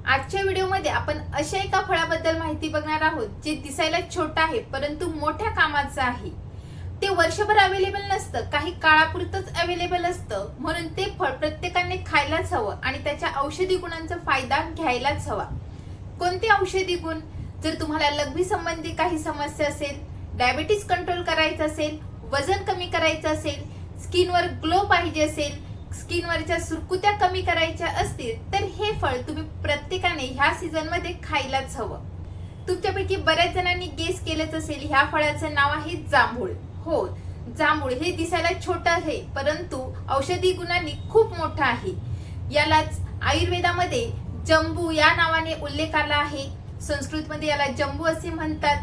आजच्या व्हिडिओमध्ये आपण अशा एका फळाबद्दल माहिती बघणार आहोत जे दिसायला छोटं आहे परंतु मोठ्या कामाचं आहे। ते वर्षभर अवेलेबल नसतं, काही काळापुरतच अवेलेबल असतं, म्हणून ते फळ प्रत्येकाने खायलाच हवं आणि त्याच्या औषधी गुणांचा फायदा घ्यायलाच हवा। कोणते औषधी गुण? जर तुम्हाला लघवी संबंधी काही समस्या असेल, डायबिटीज कंट्रोल करायचं असेल, वजन कमी करायचं असेल, स्किनवर ग्लो पाहिजे असेल, स्किनवरच्या सुरकुत्या कमी करायच्या असतील तर हे फळ तुम्ही प्रत्येकाने ह्या सीझन मध्ये खायलाच हवं। तुमच्यापैकी बऱ्याच जणांनी गेस केलंच असेल, ह्या फळाचं नाव आहे जांभूळ। हो, जांभूळ हे दिसायला छोटं आहे परंतु औषधी गुणांनी खूप मोठं आहे। यालाच आयुर्वेदामध्ये जंबू या नावाने उल्लेख आला आहे। संस्कृतमध्ये याला जंबू असे म्हणतात,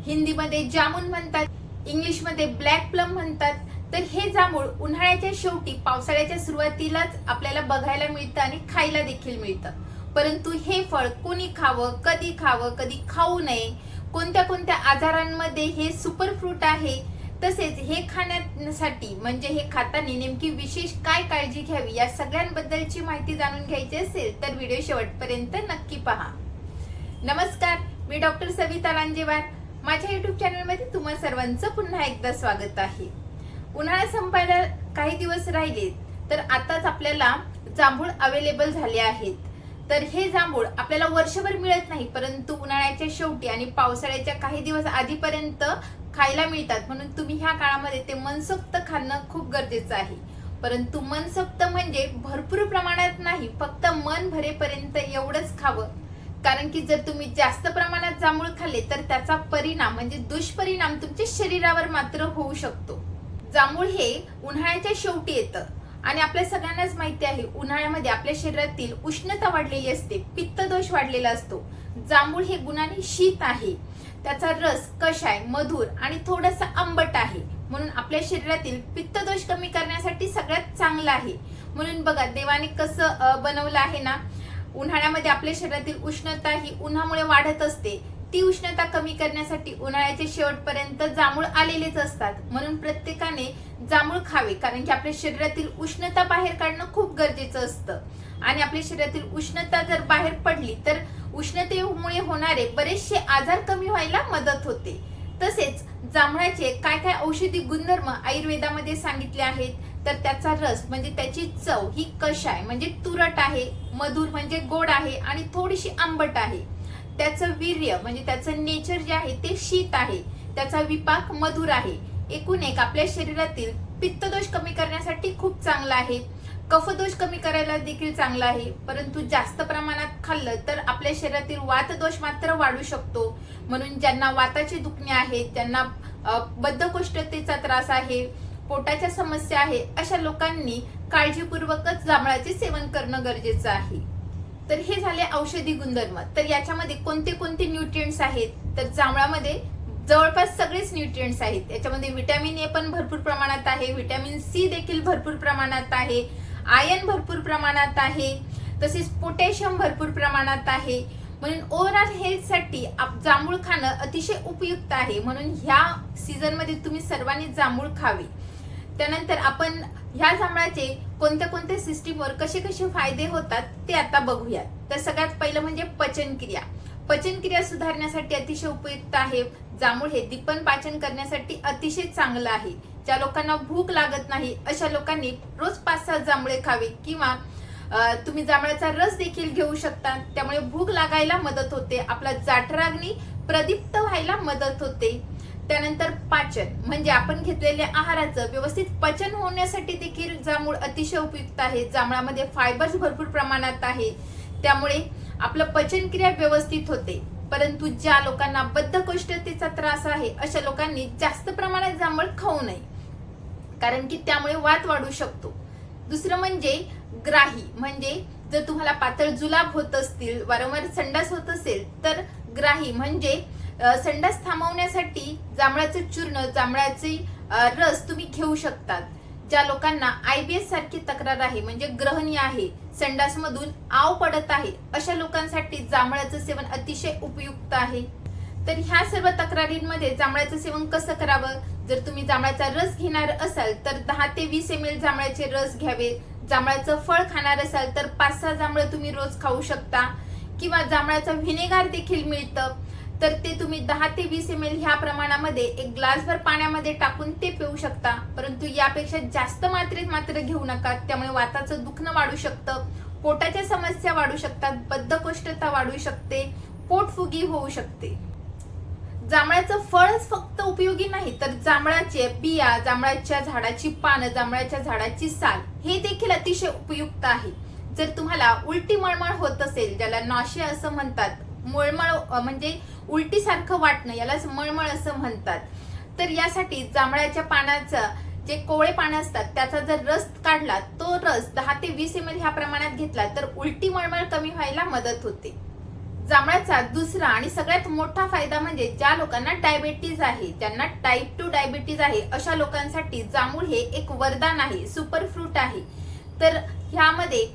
हिंदीमध्ये जामुन म्हणतात, इंग्लिशमध्ये ब्लॅक प्लम म्हणतात। तर हे जांभूळ उन्हाळ्याच्या शेवटी पावसाळ्याच्या सुरुवातीलाच आपल्याला बघायला मिळतं आणि खायला देखील मिळतं। परंतु हे फळ कोणी खावं, कधी खाऊ नये, कोणत्या कोणत्या आजारांमध्ये हे सुपर फ्रूट आहे, तसेच हे खाण्यासाठी म्हणजे हे खाताना नेमकी विशेष काय काळजी घ्यावी या सगळ्यांबद्दलची माहिती जाणून घ्यायची असेल तर व्हिडिओ शेवटपर्यंत नक्की पहा। नमस्कार, मी डॉक्टर सविता लांजेवार। माझ्या युट्यूब चॅनलमध्ये तुम्हा सर्वांचं पुन्हा एकदा स्वागत आहे। उन्हाळा संपायला काही दिवस राहिले तर आताच आपल्याला जांभूळ अवेलेबल झाले आहेत। तर हे जांभूळ आपल्याला वर्षभर मिळत नाही परंतु उन्हाळ्याच्या शेवटी आणि पावसाळ्याच्या काही दिवस आधीपर्यंत खायला मिळतात, म्हणून तुम्ही ह्या काळामध्ये ते मनसोक्त खाणं खूप गरजेचं आहे। परंतु मनसोक्त म्हणजे भरपूर प्रमाणात नाही, फक्त मन भरेपर्यंत एवढंच खावं। कारण की जर तुम्ही जास्त प्रमाणात जांभूळ खाल्ले तर त्याचा परिणाम म्हणजे दुष्परिणाम तुमच्या शरीरावर मात्र होऊ शकतो। जांभूळ हे उन्हाळ्याच्या शेवटी येतं आणि आपल्या सगळ्यांनाच माहिती आहे उन्हाळ्यामध्ये आपल्या शरीरातील उष्णता वाढलेली असते, पित्तदोष वाढलेला असतो। जांभूळ हे गुणांनी शीत आहे, त्याचा रस कषाय, मधुर आणि थोडासा आंबट आहे, म्हणून आपल्या शरीरातील पित्तदोष कमी करण्यासाठी सगळ्यात चांगलं आहे। म्हणून बघा देवाने कसं बनवलं आहे ना, उन्हाळ्यामध्ये आपल्या शरीरातील उष्णता ही उन्हामुळे वाढत असते, ती उष्णता कमी करण्यासाठी उन्हाळ्याच्या शेवटपर्यंत जांभूळ आलेलेच असतात। म्हणून प्रत्येकाने जांभूळ खावे, कारण की आपल्या शरीरातील उष्णता बाहेर काढणं खूप गरजेचं असतं आणि आपल्या शरीरातील उष्णता जर बाहेर पडली तर उष्णतेमुळे होणारे बरेचसे आजार कमी व्हायला मदत होते। तसेच जांभळाचे काय काय औषधी गुणधर्म आयुर्वेदामध्ये सांगितले आहेत, तर त्याचा रस म्हणजे त्याची चव ही कषाय म्हणजे तुरट आहे, मधुर म्हणजे गोड आहे आणि थोडीशी आंबट आहे। त्याचं वीर्य म्हणजे त्याचं नेचर जे आहे ते शीत आहे, त्याचा विपाक मधुर आहे। एकूण एक आपल्या शरीरातील पित्तदोष कमी करण्यासाठी खूप चांगला आहे, कफदोष कमी करायला देखील चांगला आहे। परंतु जास्त प्रमाणात खाल्लं तर आपल्या शरीरातील वातदोष मात्र वाढू शकतो। म्हणून ज्यांना वाताचे दुखणे आहेत, ज्यांना बद्धकोष्ठतेचा त्रास आहे, पोटाच्या समस्या आहे, अशा लोकांनी काळजीपूर्वकच जांभळाचे सेवन करणं गरजेचं आहे। तर हे झाले औषधी गुणधर्म। तर याच्यामध्ये कोणते कोणते न्यूट्रिएंट्स आहेत? तर जांभळामध्ये जवळपास सगळेच न्यूट्रिएंट्स आहेत। याच्यामध्ये व्हिटॅमिन ए पण भरपूर प्रमाणात आहे, व्हिटॅमिन सी देखील भरपूर प्रमाणात आहे, आयर्न भरपूर प्रमाणात आहे, तसेच पोटॅशियम भरपूर प्रमाणात आहे। म्हणून ओव्हरऑल हेल्थसाठी जांभूळ खाणं अतिशय उपयुक्त आहे, म्हणून ह्या सीझन मध्ये तुम्ही सर्वांनी जांभूळ खावे। त्यानंतर आपण ह्या जांभळाचे कोणत्या कोणत्या सिस्टीमवर कसे कसे फायदे होतात ते आता बघूयात। तर सगळ्यात पहिलं म्हणजे पचनक्रिया। पचनक्रिया सुधारण्यासाठी अतिशय उपयुक्त आहे। जांभूळ हे दीपन पाचन करण्यासाठी अतिशय चांगलं आहे। ज्या लोकांना भूक लागत नाही अशा लोकांनी रोज 5-6 जांभळे खावे किंवा तुम्ही जांभळाचा रस देखील घेऊ शकता, त्यामुळे भूक लागायला मदत होते, आपला जठराग्नी प्रदीप्त व्हायला मदत होते। त्यानंतर पाचन म्हणजे आपण घेतलेल्या आहाराचं व्यवस्थित पचन होण्यासाठी देखील जांभूळ अतिशय उपयुक्त आहे। जांभळामध्ये फायबर्स भरपूर प्रमाणात आहे, त्यामुळे आपलं पचनक्रिया व्यवस्थित होते। परंतु ज्या लोकांना बद्धकोष्ठतेचा त्रास आहे अशा लोकांनी जास्त प्रमाणात जांभूळ खाऊ नये, कारण की त्यामुळे वात वाढू शकतो। दुसरं म्हणजे ग्राही, म्हणजे जर तुम्हाला पातळ जुलाब होत असतील, वारंवार संडास होत असेल तर ग्राही म्हणजे संडास थांबवण्यासाठी जांभळाचं चूर्ण, जांभळाचे रस तुम्ही घेऊ शकतात। ज्या लोकांना IBS सारखी तक्रार आहे म्हणजे ग्रहणी आहे, संडास मधून आव पडत आहे, अशा लोकांसाठी जांभळाचं सेवन अतिशय उपयुक्त आहे। तर ह्या सर्व तक्रारींमध्ये जांभळाचं सेवन कसं करावं? जर तुम्ही जांभळाचा रस घेणार असाल तर 10 ते 20 ml जांभळाचे रस घ्यावे। जांभळाचं फळ खाणार असाल तर 5-6 जांभळं तुम्ही रोज खाऊ शकता। किंवा जांभळाचं व्हिनेगार देखील मिळतं, तर ते तुम्ही 10 ते 20 ml ह्या प्रमाणामध्ये एक ग्लासभर पाण्यामध्ये टाकून ते पिऊ शकता. परंतु यापेक्षा जास्त मात्रेत मात्र घेऊ नका, त्यामुळे वाताचं दुखणं वाढू शकतं, पोटाच्या समस्या वाढू शकतात, बद्धकोष्ठता वाढू शकते, पोटफुगी होऊ शकते. जांभळाचं फळच फक्त उपयोगी नाही, तर जांभळाचे बिया, जांभळाच्या झाडाची पानं, जांभळाच्या झाडाची साल हे देखील अतिशय उपयुक्त आहे. जर तुम्हाला उलटी मळमळ होत असेल, ज्याला नॉशिया असं म्हणतात, मळमळ म्हणजे उलटी सारखं वाटणं, यालाच मळमळ असं म्हणतात, तर यासाठी जांभळाच्या पानाचं जे कोवळे पानं असतात त्याचा जर रस काढला, तो रस 10 ते 20 ml ह्या प्रमाणात घेतला तर उलटी मळमळ कमी व्हायला मदत होते. जांभळाचा दुसरा आणि सगळ्यात मोठा फायदा म्हणजे ज्या लोकांना डायबिटीज आहे, ज्यांना टाईप 2 डायबिटीज आहे, अशा लोकांसाठी जांभूळ हे एक वरदान आहे, सुपर फ्रूट आहे. तर ह्यामध्ये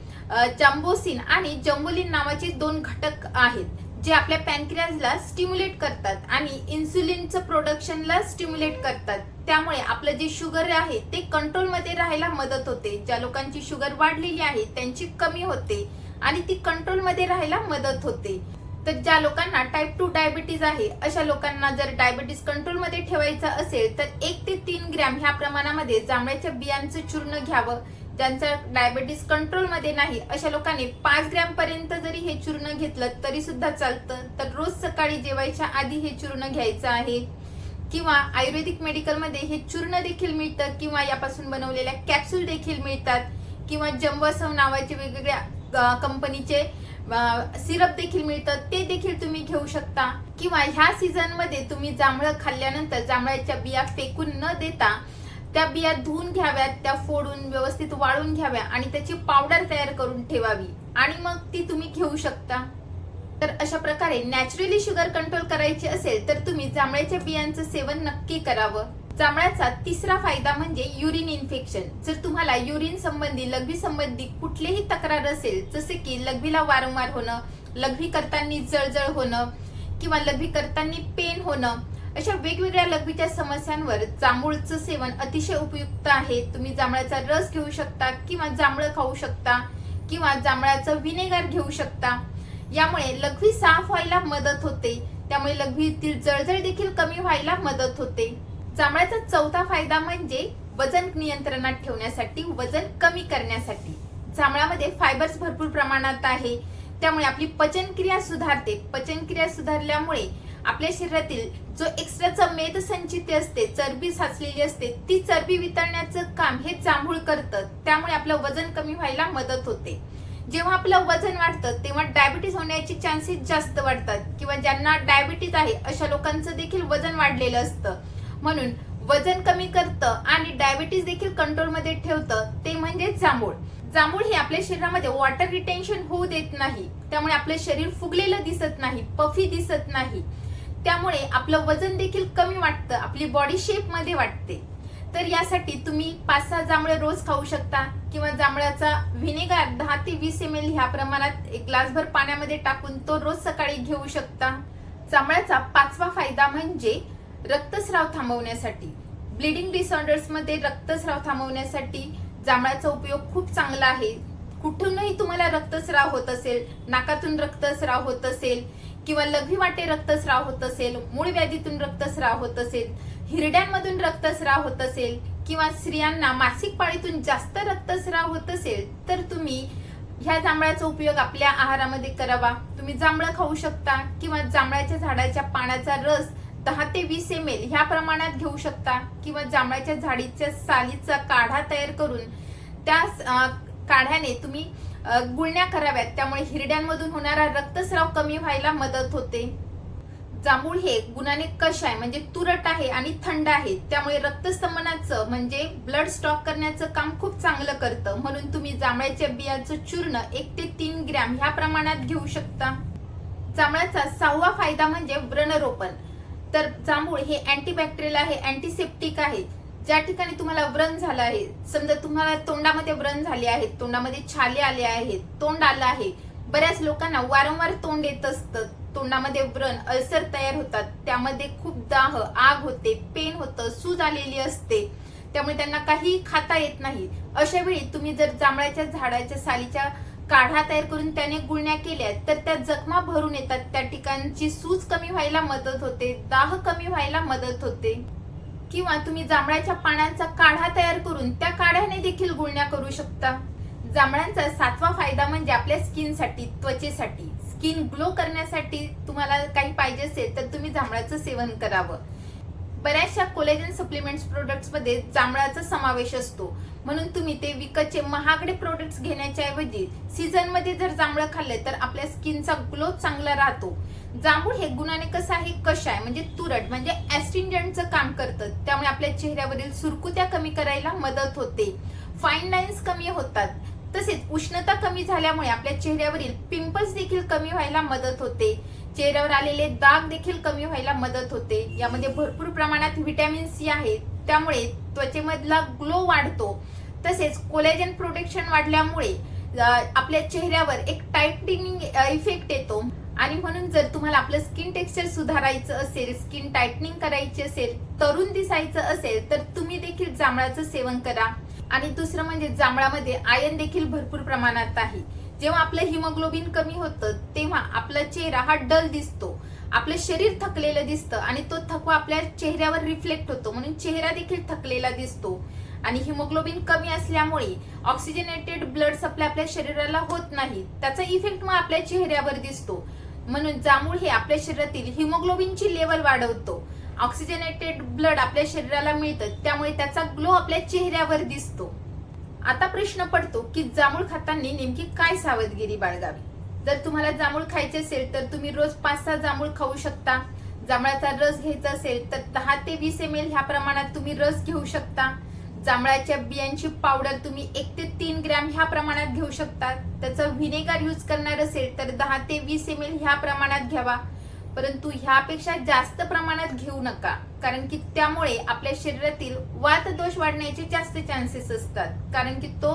जांबोसिन आणि जंबोलिन नावाचे 2 घटक आहेत, जे आपल्या पॅनक्रियाजला स्टिम्युलेट करतात आणि इन्सुलिनचं प्रोडक्शनला स्टिम्युलेट करतात. त्यामुळे आपलं जे शुगर आहे ते कंट्रोलमध्ये राहायला मदत होते. ज्या लोकांची शुगर वाढलेली आहे त्यांची कमी होते आणि ती कंट्रोलमध्ये राहायला मदत होते. तर ज्या लोकांना टाईप 2 डायबिटीज आहे, अशा लोकांना जर डायबिटीज कंट्रोलमध्ये ठेवायचं असेल तर 1 ते 3 ग्रॅम ह्या प्रमाणामध्ये जांभळाच्या बियांचं चूर्ण घ्यावं. ज्यांचा डायबिटीज कंट्रोलमध्ये नाही अशा लोकांनी 5 ग्रॅम पर्यंत जरी हे चूर्ण घेतलं तरी सुद्धा चालतं. तर रोज सकाळी जेवायच्या आधी हे चूर्ण घ्यायचं आहे. किंवा आयुर्वेदिक मेडिकलमध्ये हे चूर्ण देखील मिळतं, किंवा यापासून बनवलेल्या कॅप्सूल देखील मिळतात, किंवा जंबोसम नावाचे वेगवेगळ्या कंपनीचे सिरप देखील मिळतं, ते देखील तुम्ही घेऊ शकता. किंवा ह्या सीझन मध्ये तुम्ही जांभळं खाल्ल्यानंतर जांभळाच्या बिया फेकून न देता त्या बिया धुवून घ्याव्यात, त्या फोडून व्यवस्थित वाळून घ्याव्या आणि त्याची पावडर तयार करून ठेवावी आणि मग ती तुम्ही घेऊ शकता. तर अशा प्रकारे नॅचरली शुगर कंट्रोल करायची असेल तर तुम्ही जांभळाच्या बियांचं सेवन नक्की करावं. जांभळाचा तिसरा फायदा म्हणजे युरिन इन्फेक्शन. जर तुम्हाला युरिन संबंधी, लघवी संबंधी कुठलीही तक्रार असेल, जसे की लघवीला वारंवार होणं, लघवी करताना जळजळ होणं किंवा लघवी करताना पेन होणं, अशा वेगवेगळ्या लघवीच्या समस्यांवर जांभूळचं सेवन अतिशय उपयुक्त आहे. तुम्ही जांभळाचा रस घेऊ शकता किंवा जांभळं खाऊ शकता किंवा जांभळाचं व्हिनेगर घेऊ शकता. यामुळे लघवी साफ व्हायला मदत होते, त्यामुळे लघवीतील जळजळ देखील कमी व्हायला मदत होते. जांभळाचा चौथा फायदा म्हणजे वजन नियंत्रणात ठेवण्यासाठी, वजन कमी करण्यासाठी. जांभळामध्ये फायबर्स भरपूर प्रमाणात आहे, त्यामुळे आपली पचनक्रिया सुधारते. पचनक्रिया सुधारल्यामुळे आपल्या शरीरातील जो एक्स्ट्राचा मेदसंचिती असते, चरबी साचलेली असते, ती चरबी वितळण्याचं काम हे जांभूळ करतं. त्यामुळे आपलं वजन कमी व्हायला मदत होते. जेव्हा आपलं वजन वाढतं तेव्हा डायबिटीज होण्याचे चान्सेस जास्त वाढतात, किंवा ज्यांना डायबिटीज आहे अशा लोकांचं देखील वजन वाढलेलं असतं. म्हणून वजन कमी करतं आणि डायबिटीज देखील कंट्रोलमध्ये ठेवतं ते म्हणजे जांभूळ. जांभूळ हे आपल्या शरीरामध्ये वॉटर रिटेन्शन होऊ देत नाही, त्यामुळे आपलं शरीर फुगलेलं दिसत नाही, पफी दिसत नाही. त्यामुळे आपलं वजन देखील कमी वाटतं, आपली बॉडी शेप मध्ये वाटते. तर यासाठी तुम्ही 5-6 जांभळं रोज खाऊ शकता, किंवा जांभळाचा व्हिनेगर 10 ते 20 ml ह्या प्रमाणात एक ग्लासभर पाण्यामध्ये टाकून तो रोज सकाळी घेऊ शकता. जांभळाचा 5वा फायदा म्हणजे रक्तस्राव थांबवण्यासाठी. ब्लिडिंग डिसऑर्डर्स मध्ये रक्तस्राव थांबवण्यासाठी जांभळाचा उपयोग खूप चांगला आहे. कुठूनही तुम्हाला रक्तस्राव होत असेल, नाकातून रक्तस्राव होत असेल किंवा लघवी वाटे रक्तस्राव होत असेल, मूळ व्याधीतून रक्तस्राव होत असेल, हिरड्यांमधून रक्तस्राव होत असेल, किंवा स्त्रियांना मासिक पाळीतून जास्त रक्तस्राव होत असेल, तर तुम्ही ह्या जांभळाचा उपयोग आपल्या आहारामध्ये करावा. तुम्ही जांभळं खाऊ शकता किंवा जांभळाच्या झाडाच्या पानाचा रस 10 ते 20 ml ह्या प्रमाणात घेऊ शकता, किंवा जांभळाच्या झाडीच्या सालीचा काढा तयार करून त्या काढ्याने तुम्ही गुळण्या कराव्यात. त्यामुळे हिरड्यांमधून होणारा रक्तस्राव कमी व्हायला मदत होते. जांभूळ हे गुणाने कषाय म्हणजे तुरट आहे आणि थंड आहे, त्यामुळे रक्तस्तंभनाचं म्हणजे ब्लड स्टॉक करण्याचं काम खूप चांगलं करतं. म्हणून तुम्ही जांभळाच्या बियांचं चूर्ण 1 ते 3 ग्रॅम ह्या प्रमाणात घेऊ शकता. जांभळाचा 6वा फायदा म्हणजे व्रणरोपण. तर जांभूळ हे अँटीबॅक्टेरियल आहे, अँटीसेप्टिक आहे. ज्या ठिकाणी तुम्हाला व्रण झालं आहे, समजा तुम्हाला तोंडामध्ये व्रण झाले आहेत, तोंडामध्ये छाले आले आहेत, तोंड आलं आहे, बऱ्याच लोकांना वारंवार तोंड येत असतं, तोंडामध्ये व्रण, अल्सर तयार होतात, त्यामध्ये खूप दाह, आग होते, पेन होतं, सूज आलेली असते, त्यामुळे त्यांना काही खाता येत नाही. अशा वेळी तुम्ही जर जांभळाच्या झाडाच्या सालीच्या काढा तयार करून त्याने गुळण्या केल्या तर त्या जखमा भरून येतात, त्या ठिकाणची सूज कमी व्हायला मदत होते, दाह कमी व्हायला मदत होते. किंवा तुम्ही जांभळाच्या पानांचा काढा तयार करून त्या काढ्याने देखील गुळण्या करू शकता. जांभळांचा 7वा फायदा म्हणजे आपल्या स्किनसाठी, त्वचेसाठी, स्किन ग्लो करण्यासाठी तुम्हाला काही पाहिजे असेल तर तुम्ही जांभळाचं सेवन करावं. बऱ्याचशा कोलेजन सप्लिमेंट्स प्रोडक्ट्स मध्ये जांभळाचा समावेश असतो, म्हणून तुम्ही ते विकतचे महागडे प्रोडक्ट्स घेण्याच्या ऐवजी सीझन मध्ये जर जांभळं खाल्ले तर आपल्या स्किनचा ग्लो चांगला राहतो. जांभूळ हे गुणाने कसं आहे, कषाय म्हणजे तुरट म्हणजे ऍस्ट्रिंजंटचं काम करतं, त्यामुळे आपल्या चेहऱ्यावरील सुरकुत्या कमी करायला मदत होते, फाईन लाईन्स कमी होतात. तसेच उष्णता कमी झाल्यामुळे आपल्या चेहऱ्यावरील पिंपल्स देखील कमी व्हायला मदत होते, चेहऱ्यावर आलेले दाग देखील कमी व्हायला मदत होते. यामध्ये भरपूर प्रमाणात व्हिटॅमिन सी आहे, त्यामुळे त्वचेमधला ग्लो वाढतो. तसेच कोलेजन प्रोटेक्शन वाढल्यामुळे आपल्या चेहऱ्यावर एक टाइटनिंग इफेक्ट येतो. आणि म्हणून जर तुम्हाला आपलं स्किन टेक्स्चर सुधारायचं असेल, स्किन टाइटनिंग करायची असेल, तरुण दिसायचं असेल तर तुम्ही देखील जांभळाचं सेवन करा. आणि दुसरं म्हणजे जांभळामध्ये आयर्न देखील भरपूर प्रमाणात आहे. जेव्हा आपलं हिमोग्लोबिन कमी होतं तेव्हा आपला चेहरा हा डल दिसतो, आपलं शरीर थकलेलं दिसतं आणि तो थकवा आपल्या चेहऱ्यावर रिफ्लेक्ट होतो, म्हणून चेहरा देखील थकलेला दिसतो. आणि हिमोग्लोबिन कमी असल्यामुळे ऑक्सिजनेटेड ब्लड सप्लाय आपल्या शरीराला होत नाही, त्याचा इफेक्ट मग आपल्या चेहऱ्यावर दिसतो. म्हणून जांभूळ हे आपल्या शरीरातील हिमोग्लोबिनची लेवल वाढवतो, ऑक्सिजनेटेड ब्लड आपल्या शरीराला मिळतं, त्यामुळे त्याचा ग्लो आपल्या चेहऱ्यावर दिसतो. आता प्रश्न पडतो की जांभूळ खाताना नेमकी काय सावधगिरी बाळगावी. जर तुम्हाला जांभूळ खायचे असेल तर तुम्ही रोज 5-6 जांभूळ खाऊ शकता. जांभळाचा रस घ्यायचा असेल तर 10 ते 20 ml ह्या प्रमाणात तुम्ही रस घेऊ शकता. जांभळाच्या बियांची पावडर तुम्ही 1 ते 3 ग्रॅम ह्या प्रमाणात घेऊ शकता. त्याचं व्हिनेगर यूज करणार असेल तर 10 ते 20 ml ह्या प्रमाणात घ्यावा, परंतु ह्यापेक्षा जास्त प्रमाणात घेऊ नका, कारण की त्यामुळे आपल्या शरीरातील वात दोष वाढण्याचे जास्त चान्सेस असतात, कारण की तो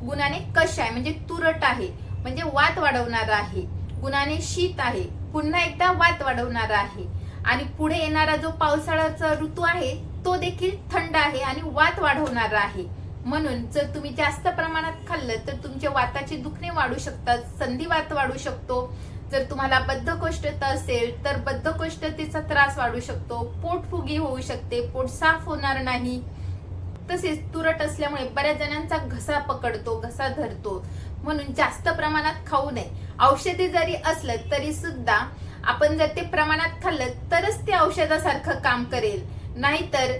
गुणाने कषाय म्हणजे तुरट आहे, म्हणजे वात वाढवणारा आहे, गुणाने शीत आहे, पुन्हा एकदा वात वाढवणारा आहे. आणि पुढे येणारा जो पावसाळ्याचा ऋतू आहे तो देखील थंड आहे आणि वात वाढवणारा आहे. म्हणून जर तुम्ही जास्त प्रमाणात खाल्लं तर तुमचे वाताचे दुखणे वाढू शकतात, संधिवात वाढू शकतो. जर तुम्हाला बद्धकोष्ठता असेल तर बद्धकोष्ठतेचा त्रास वाढू शकतो, पोटफुगी होऊ शकते, पोट साफ होणार नाही. तसेच तुरट असल्यामुळे बऱ्याच जणांचा घसा पकडतो, घसा धरतो, म्हणून जास्त प्रमाणात खाऊ नये. औषधी जरी असलं तरी सुद्धा आपण जर ते प्रमाणात खाल्लं तरच ते औषधासारखं काम करेल, नाहीतर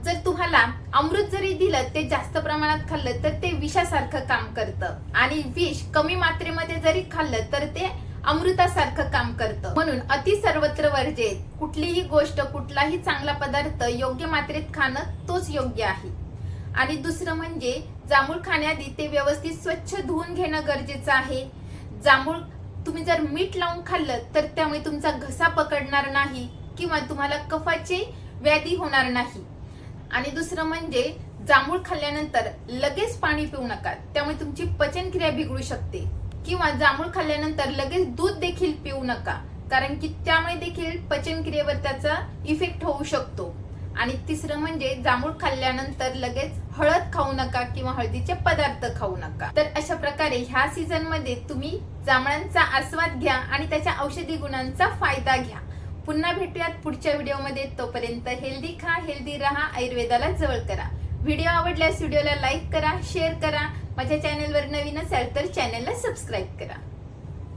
जर तुम्हाला अमृत जरी दिलं ते जास्त प्रमाणात खाल्लं तर ते विषासारखं काम करतं. आणि विष कमी मात्रेमध्ये जरी खाल्लं तर ते अमृतासारखं काम करतं. म्हणून अति सर्वत्र वर्जित. कुठलीही गोष्ट, कुठलाही चांगला पदार्थ योग्य मात्रेत खाणं तोच योग्य आहे. आणि दुसरं म्हणजे जांभूळ खाण्याआधी ते व्यवस्थित स्वच्छ धुवून घेणं गरजेचं आहे. जांभूळ तुम्ही जर मीठ लावून खाल्लं तर त्यामुळे तुमचा घसा पकडणार नाही किंवा तुम्हाला कफाची व्याधी होणार नाही. आणि दुसरं म्हणजे जांभूळ खाल्ल्यानंतर लगेच पाणी पिऊ नका, त्यामुळे तुमची पचनक्रिया बिघडू शकते. किंवा जांभूळ खाल्ल्यानंतर लगेच दूध देखील पिऊ नका, कारण की त्यामुळे देखील पचनक्रियेवर त्याचा इफेक्ट होऊ शकतो. आणि तिसरं म्हणजे जांभूळ खाल्ल्यानंतर लगेच हळद खाऊ नका किंवा हळदीचे पदार्थ खाऊ नका. तर अशा प्रकारे ह्या सीझन मध्ये तुम्ही जांभळांचा आस्वाद घ्या आणि त्याच्या औषधी गुणांचा फायदा घ्या. पुन्हा भेटूयात पुढच्या व्हिडिओमध्ये. तोपर्यंत हेल्दी खा, हेल्दी राहा, आयुर्वेदाला जवळ करा. व्हिडिओ आवडल्यास व्हिडिओला लाईक करा, शेअर करा. माझ्या चॅनलवर नवीन असाल तर चॅनलला सबस्क्राईब करा.